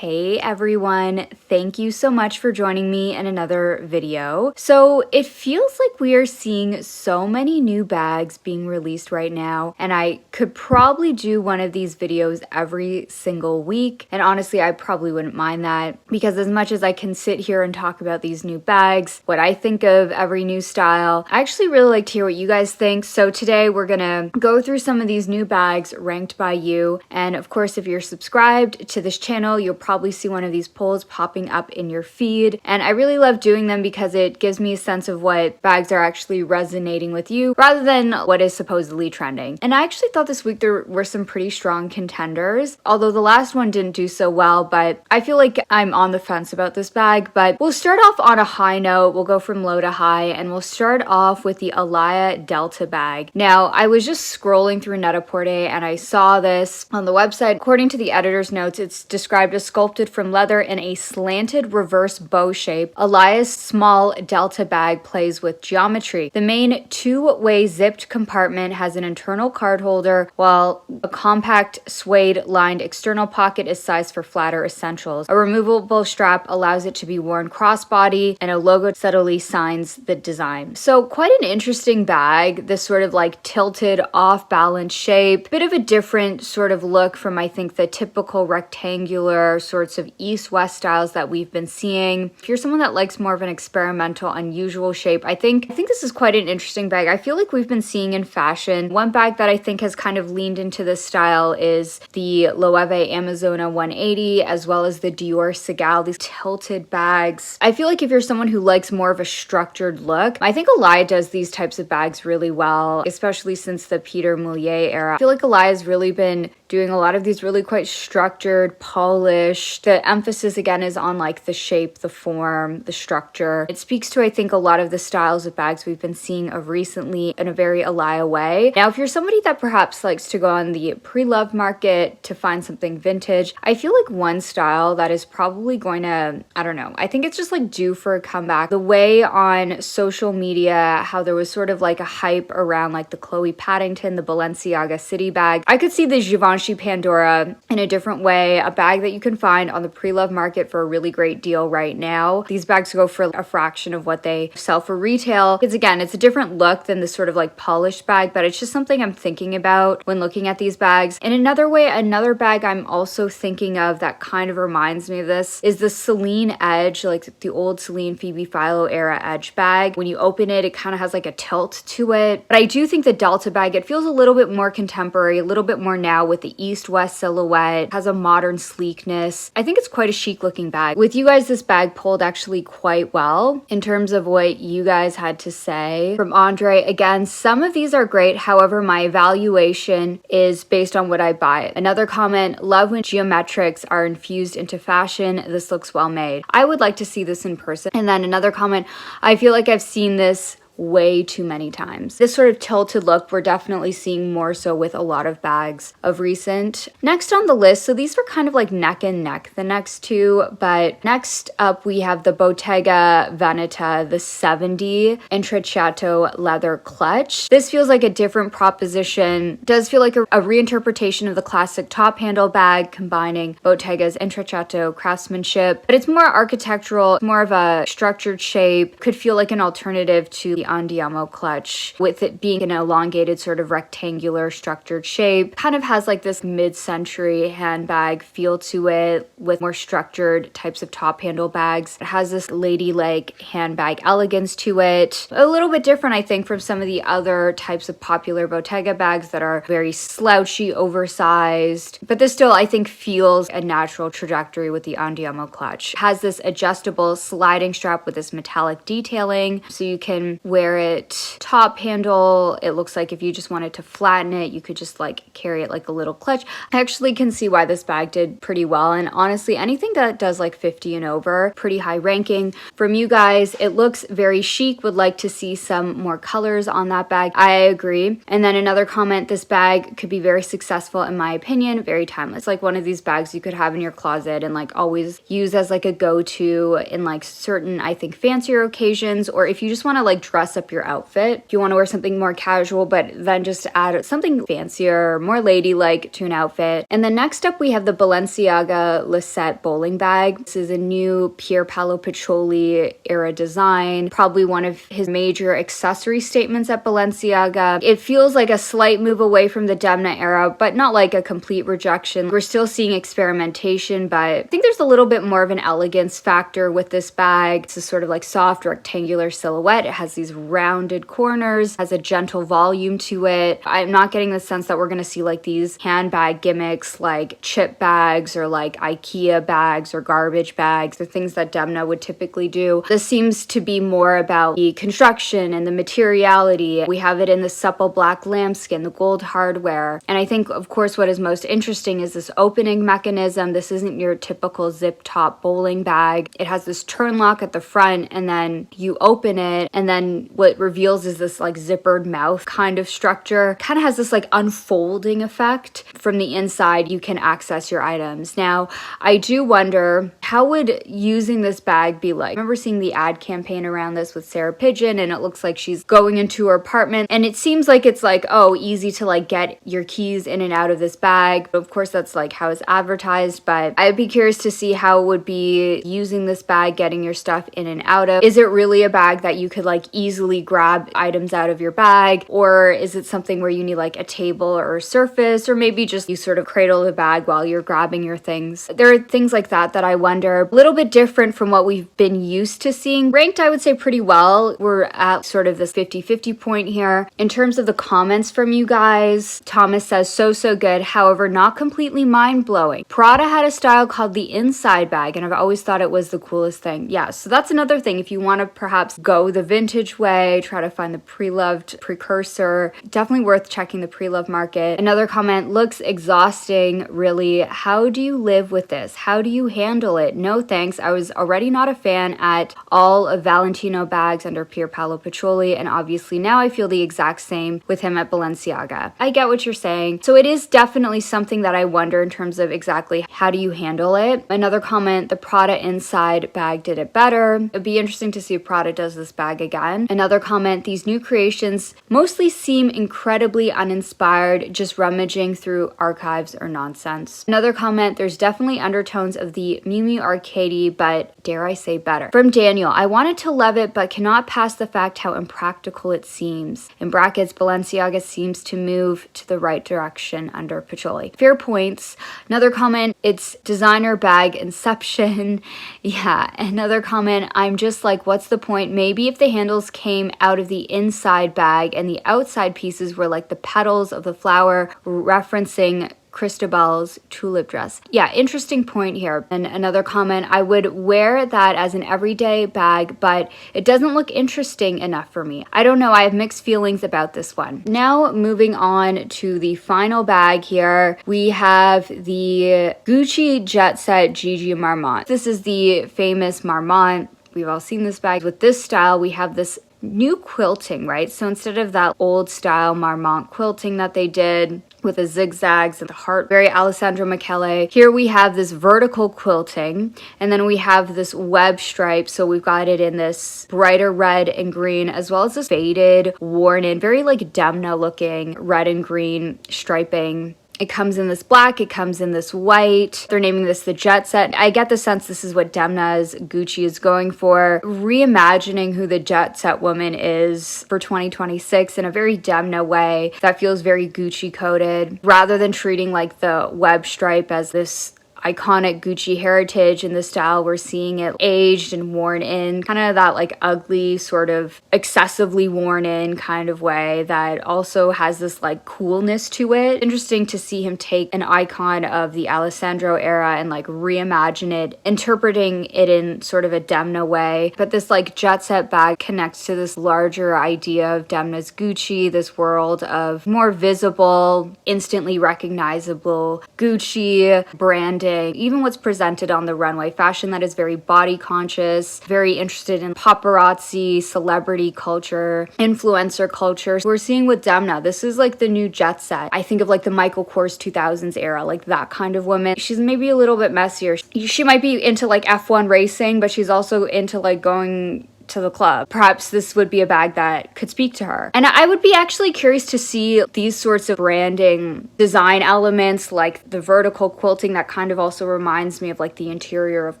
Hey everyone, thank you so much for joining me in another video. So it feels like we are seeing so many new bags being released right now, and I could probably do one of these videos every single week. And honestly, I probably wouldn't mind that, because as much as I can sit here and talk about these new bags, what I think of every new style, I actually really like to hear what you guys think. So today we're gonna go through some of these new bags ranked by you. And of course, if you're subscribed to this channel, you'll probably see one of these polls popping up in your feed. And I really love doing them because it gives me a sense of what bags are actually resonating with you rather than what is supposedly trending. And I actually thought this week there were some pretty strong contenders, although the last one didn't do so well, but I feel like I'm on the fence about this bag. But we'll start off on a high note. We'll go from low to high, and we'll start off with the Alaïa Delta bag. Now, I was just scrolling through Net-a-Porter and I saw this on the website. According to the editor's notes, it's described as sculpted from leather in a slanted reverse bow shape. Alaïa's small Delta bag plays with geometry. The main two-way zipped compartment has an internal card holder, while a compact suede-lined external pocket is sized for flatter essentials. A removable strap allows it to be worn crossbody, and a logo subtly signs the design. So quite an interesting bag, this sort of like tilted off-balance shape, bit of a different sort of look from, I think, the typical rectangular sorts of east-west styles that we've been seeing. If you're someone that likes more of an experimental, unusual shape, I think this is quite an interesting bag. I feel like we've been seeing in fashion. One bag that I think has kind of leaned into this style is the Loewe Amazona 180, as well as the Dior Segal, these tilted bags. I feel like if you're someone who likes more of a structured look, I think Alaïa does these types of bags really well, especially since the Peter Moulier era. I feel like Alaïa's really been doing a lot of these really quite structured, polished. The emphasis again is on like the shape, the form, the structure. It speaks to, I think, a lot of the styles of bags we've been seeing of recently in a very Alaïa way. Now, if you're somebody that perhaps likes to go on the pre-loved market to find something vintage, I feel like one style that is probably going to, I don't know, I think it's just like due for a comeback. The way on social media, how there was sort of like a hype around like the Chloe Paddington, the Balenciaga city bag. I could see the Givenchy Pandora in a different way, a bag that you can find on the pre-loved market for a really great deal right now. These bags go for a fraction of what they sell for retail. Because again, it's a different look than the sort of like polished bag, but it's just something I'm thinking about when looking at these bags. In another way, another bag I'm also thinking of that kind of reminds me of this is the Celine Edge, like the old Celine Phoebe Philo era Edge bag. When you open it, it kind of has like a tilt to it. But I do think the Delta bag, it feels a little bit more contemporary, a little bit more now with the east-west silhouette, has a modern sleekness. I think it's quite a chic looking bag. With you guys, this bag pulled actually quite well in terms of what you guys had to say. From Andre, again, some of these are great, however, my evaluation is based on what I buy. Another comment, love when geometrics are infused into fashion. This looks well made. I would like to see this in person. And then another comment, I feel like I've seen this way too many times. This sort of tilted look we're definitely seeing more so with a lot of bags of recent. Next on the list, so these were kind of like neck and neck, the next two, but next up we have the Bottega Veneta, the 70 Intrecciato leather clutch. This feels like a different proposition. It does feel like a reinterpretation of the classic top handle bag, combining Bottega's Intrecciato craftsmanship, but it's more architectural, more of a structured shape, could feel like an alternative to the Andiamo clutch, with it being an elongated sort of rectangular structured shape. Kind of has like this mid-century handbag feel to it with more structured types of top handle bags. It has this ladylike handbag elegance to it. A little bit different, I think, from some of the other types of popular Bottega bags that are very slouchy, oversized. But this still, I think, feels a natural trajectory with the Andiamo clutch. It has this adjustable sliding strap with this metallic detailing, so you can wear it top handle. It looks like if you just wanted to flatten it, you could just like carry it like a little clutch. I actually can see why this bag did pretty well, and honestly anything that does like 50 and over, pretty high ranking from you guys. It looks very chic, would like to see some more colors on that bag. I agree. And then another comment, this bag could be very successful in my opinion, very timeless. Like one of these bags you could have in your closet and like always use as like a go-to in like certain, I think, fancier occasions, or if you just want to like dress dress up your outfit. If you want to wear something more casual, but then just add something fancier, more ladylike to an outfit. And then next up, we have the Balenciaga Lisette bowling bag. This is a new Pier Paolo Pacioli era design, probably one of his major accessory statements at Balenciaga. It feels like a slight move away from the Demna era, but not like a complete rejection. We're still seeing experimentation, but I think there's a little bit more of an elegance factor with this bag. It's a sort of like soft rectangular silhouette. It has these rounded corners, has a gentle volume to it. I'm not getting the sense that we're going to see like these handbag gimmicks like chip bags or like IKEA bags or garbage bags or things that Demna would typically do. This seems to be more about the construction and the materiality. We have it in the supple black lambskin, the gold hardware. And I think, of course, what is most interesting is this opening mechanism. This isn't your typical zip top bowling bag. It has this turn lock at the front, and then you open it, and then what reveals is this like zippered mouth kind of structure. Kind of has this like unfolding effect. From the inside, you can access your items. Now, I do wonder, how would using this bag be like? I remember seeing the ad campaign around this with Sarah Pigeon, and it looks like she's going into her apartment, and it seems like it's like, oh, easy to like get your keys in and out of this bag. Of course, that's like how it's advertised, but I'd be curious to see how it would be using this bag, getting your stuff in and out of. Is it really a bag that you could like easily grab items out of your bag, or is it something where you need like a table or a surface, or maybe just you sort of cradle the bag while you're grabbing your things? There are things like that I wonder. A little bit different from what we've been used to seeing. Ranked, I would say, pretty well. We're at sort of this 50-50 point here. In terms of the comments from you guys, Thomas says, so good, however, not completely mind-blowing. Prada had a style called the inside bag, and I've always thought it was the coolest thing. Yeah, so that's another thing. If you want to perhaps go the vintage way, try to find the pre-loved precursor, definitely worth checking the pre-loved market. Another comment, looks exhausting, really. How do you live with this? How do you handle it? No thanks. I was already not a fan at all of Valentino bags under Pier Paolo Pacioli, and obviously now I feel the exact same with him at Balenciaga. I get what you're saying. So it is definitely something that I wonder in terms of exactly how do you handle it. Another comment, the Prada inside bag did it better. It'd be interesting to see if Prada does this bag again. Another comment, these new creations mostly seem incredibly uninspired, just rummaging through archives or nonsense. Another comment, there's definitely undertones of the Miu Miu Arcady, but dare I say better. From Daniel, I wanted to love it, but cannot pass the fact how impractical it seems. In brackets, Balenciaga seems to move to the right direction under Pacioli. Fair points. Another comment, it's designer bag inception. Yeah, another comment, I'm just like, what's the point? Maybe if the handles came out of the inside bag and the outside pieces were like the petals of the flower, referencing Cristobal's tulip dress. Yeah, interesting point here. And another comment, I would wear that as an everyday bag, but it doesn't look interesting enough for me. I don't know, I have mixed feelings about this one. Now moving on to the final bag here, we have the Gucci Jetset Gigi Marmont. This is the famous Marmont. We've all seen this bag. With this style, we have this new quilting, right? So instead of that old style Marmont quilting that they did with the zigzags and the heart, very Alessandro Michele, here we have this vertical quilting, and then we have this web stripe. So we've got it in this brighter red and green, as well as this faded, worn in, very like Demna looking red and green striping. It comes in this black, it comes in this white. They're naming this the Jet Set. I get the sense this is what Demna's Gucci is going for, reimagining who the Jet Set woman is for 2026 in a very Demna way that feels very Gucci coded, rather than treating like the web stripe as this iconic Gucci heritage in the style. We're seeing it aged and worn in, kind of that like ugly, sort of excessively worn in kind of way that also has this like coolness to it. Interesting to see him take an icon of the Alessandro era and like reimagine it, interpreting it in sort of a Demna way. But this like jet set bag connects to this larger idea of Demna's Gucci, this world of more visible, instantly recognizable Gucci branding. Even what's presented on the runway, fashion that is very body conscious, very interested in paparazzi, celebrity culture, influencer culture. We're seeing with Demna, this is like the new jet set. I think of like the Michael Kors 2000s era, like that kind of woman. She's maybe a little bit messier. She might be into like F1 racing, but she's also into like going to the club. Perhaps this would be a bag that could speak to her. And I would be actually curious to see these sorts of branding design elements, like the vertical quilting that kind of also reminds me of like the interior of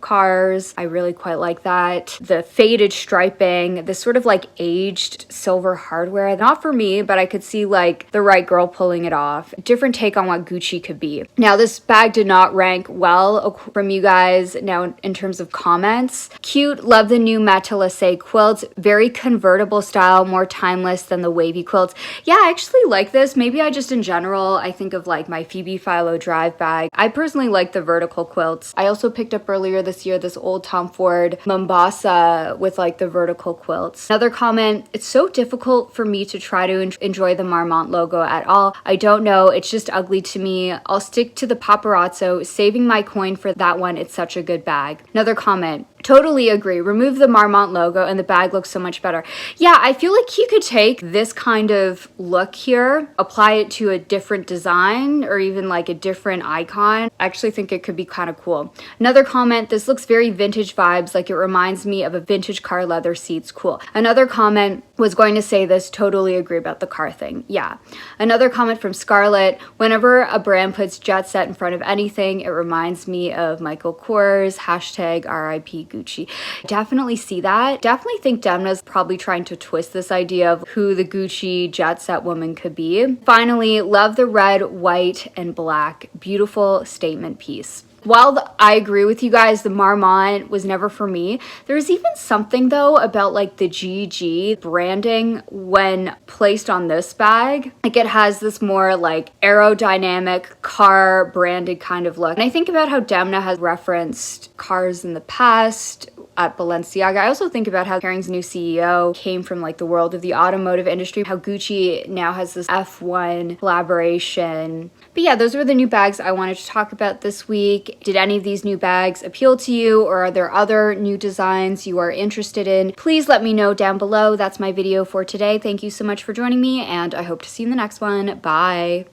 cars. I really quite like that. The faded striping, this sort of like aged silver hardware. Not for me, but I could see like the right girl pulling it off. Different take on what Gucci could be. Now, this bag did not rank well from you guys. Now, in terms of comments, cute, love the new matelassé quilts, very convertible style, more timeless than the wavy quilts. Yeah, I actually like this. Maybe I just in general, I think of like my Phoebe Philo Drive bag. I personally like the vertical quilts. I also picked up earlier this year this old Tom Ford Mombasa with like the vertical quilts. Another comment, it's so difficult for me to try to enjoy the Marmont logo at all. I don't know, it's just ugly to me. I'll stick to the paparazzo, saving my coin for that one. It's such a good bag. Another comment, totally agree. Remove the Marmont logo and the bag looks so much better. Yeah, I feel like you could take this kind of look here, apply it to a different design or even like a different icon. I actually think it could be kind of cool. Another comment, this looks very vintage vibes, like it reminds me of a vintage car leather seats. Cool. Another comment was going to say this, totally agree about the car thing. Yeah. Another comment from Scarlett, whenever a brand puts Jet Set in front of anything, it reminds me of Michael Kors, hashtag RIP Gucci. Definitely see that. Definitely think Demna's probably trying to twist this idea of who the Gucci Jet Set woman could be. Finally, love the red, white, and black. Beautiful statement piece. While I agree with you guys, the Marmont was never for me. There's even something though about like the GG branding when placed on this bag. Like it has this more like aerodynamic car branded kind of look. And I think about how Demna has referenced cars in the past at Balenciaga. I also think about how Kering's new CEO came from like the world of the automotive industry, how Gucci now has this F1 collaboration. But yeah, those were the new bags I wanted to talk about this week. Did any of these new bags appeal to you, or are there other new designs you are interested in? Please let me know down below. That's my video for today. Thank you so much for joining me, and I hope to see you in the next one. Bye.